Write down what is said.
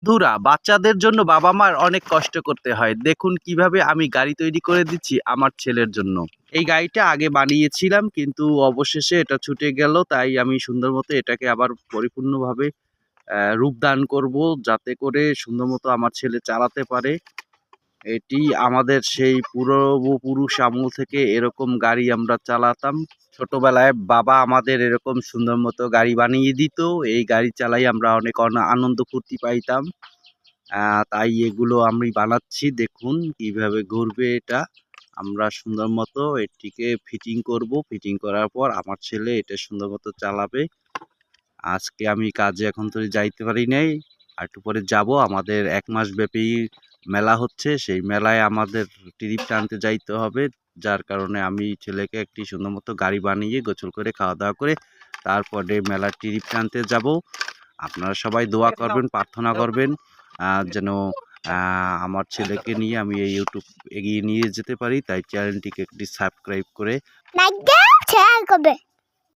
বন্ধুরা, বাচ্চাদের জন্য বাবা মার অনেক কষ্ট করতে হয়। দেখুন কিভাবে আমি গাড়ি তৈরি করে দিচ্ছি আমার ছেলের জন্য। এই গাড়িটা আগে বানিয়েছিলাম, কিন্তু অবশেষে এটা ছুটে গেল। তাই আমি সুন্দর মতো এটাকে আবার পরিপূর্ণভাবে রূপদান করব, যাতে করে সুন্দর মতো আমার ছেলে চালাতে পারে। এটি আমাদের সেই পূর্বপুরুষ আমল থেকে এরকম গাড়ি আমরা চালাতাম। ছোটবেলায় বাবা আমাদের এরকম সুন্দর মতো গাড়ি বানিয়ে দিত। এই গাড়ি চালাই আমরা অনেক আনন্দ ফুর্তি পাইতাম। তাই এগুলো আমি বানাচ্ছি। দেখুন কিভাবে ঘুরবে এটা। আমরা সুন্দর মতো এটিকে ফিটিং করব। ফিটিং করার পর আমার ছেলে এটা সুন্দর মতো চালাবে। আজকে আমি কাজে এখন তো যাইতে পারি নাই, আর একটু পরে যাব। আমাদের ১ মাস ব্যাপী মেলা হচ্ছে, সেই মেলায় আমাদের ট্রিপ টানতে যাইতে হবে। যার কারণে আমি ছেলেকে একটি সুন্দর মতো গাড়ি বানিয়ে গোসল করে খাওয়া দাওয়া করে তারপরে মেলার ট্রিপ টানতে যাব। আপনারা সবাই দোয়া করবেন, প্রার্থনা করবেন যেন আমার ছেলেকে নিয়ে আমি এই ইউটিউব এগিয়ে নিয়ে যেতে পারি। তাই চ্যানেলটিকে একটি সাবস্ক্রাইব করে লাইক দাও, শেয়ার করবে।